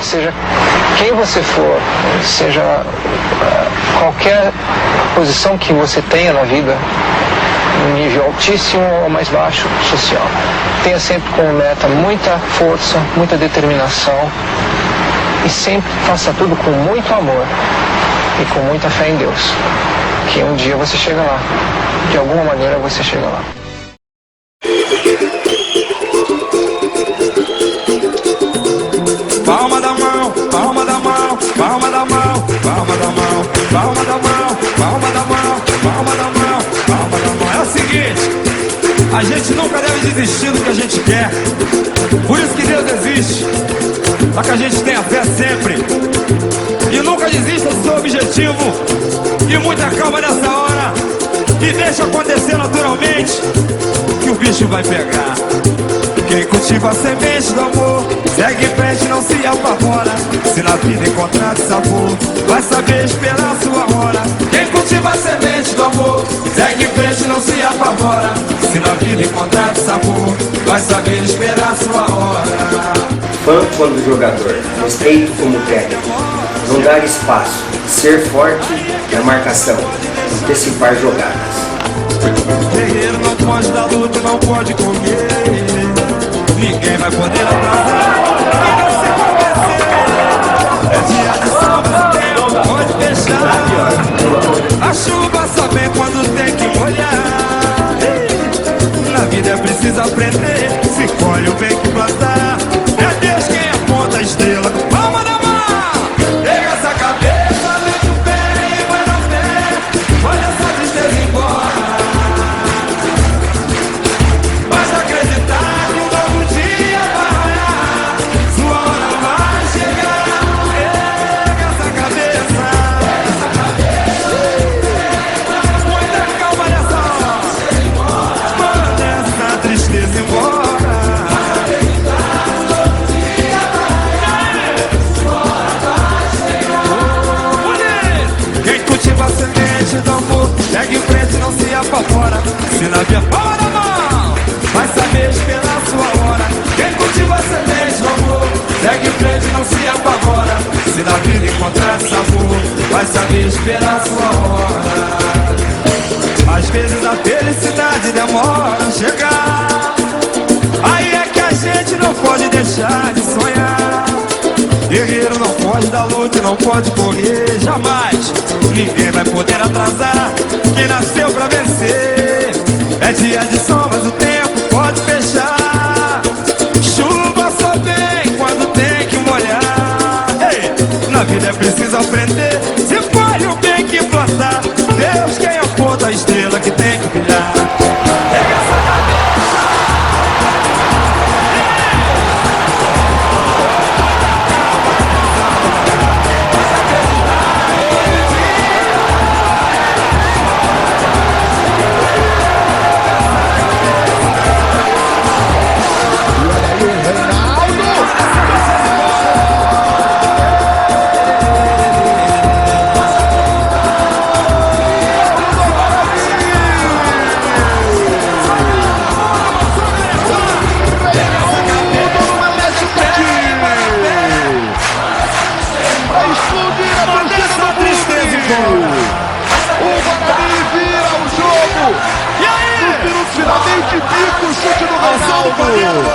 Seja quem você for, seja qualquer posição que você tenha na vida, um nível altíssimo ou mais baixo social, tenha sempre como meta muita força, muita determinação e sempre faça tudo com muito amor e com muita fé em Deus, que um dia você chega lá, de alguma maneira você chega lá. Palma da mão, palma da mão, palma da mão, palma da mão, palma da mão, palma da mão, palma da mão, palma da mão. É o seguinte, a gente nunca deve desistir do que a gente quer. Por isso que Deus existe, para que a gente tenha fé sempre. E nunca desista do seu objetivo. E muita calma nessa hora. E deixa acontecer naturalmente, que o bicho vai pegar. Quem cultiva a semente do amor, segue em frente, não se apavora. Se na vida encontrar sabor, vai saber esperar a sua hora. Quem cultiva a semente do amor, segue em frente, não se apavora. Se na vida encontrar sabor, vai saber esperar a sua hora. Fã quando jogador, respeito como técnico, não dar espaço, ser forte na marcação, antecipar jogadas. Guerreiro não pode dar luta, não pode comer. Ninguém vai poder atrasar, ninguém se convencer. É dia de salva, tempo pode fechar. A chuva só vem quando tem que molhar. Na vida é preciso aprender, se colhe o bem que plantar. É Deus quem aponta a estrela. Palma da mão, pega essa cabeça, mete o pé e vai na fé. Olha essa tristeza embora. Basta acreditar que um novo dia vai raiar. Sua hora vai chegar. Pega essa cabeça, muita calma nessa hora. Manda essa tristeza embora. Quem cultiva a semente do amor, segue em frente, não se apavora. Se na via palma da mão, vai saber esperar a sua hora. Quem cultiva a semente do amor, segue em frente, não se apavora. Se na vida encontrar sabor, vai saber esperar a sua hora. Às vezes a felicidade demora a chegar. Aí é que a gente não pode deixar de sonhar. Guerreiro não pode dar luta e não pode correr jamais. Ninguém vai poder atrasar quem nasceu pra vencer. É dia de sol, mas o tempo pode fechar. Chuva só vem quando tem que molhar. Ei, na vida é preciso aprender, se colhe o bem que plantar. Deus quem aponta a estrela que tem que brilhar. Pega essa cabeça. O Guarani vira o jogo. E aí? No finalmente pica o chute do Ronaldo.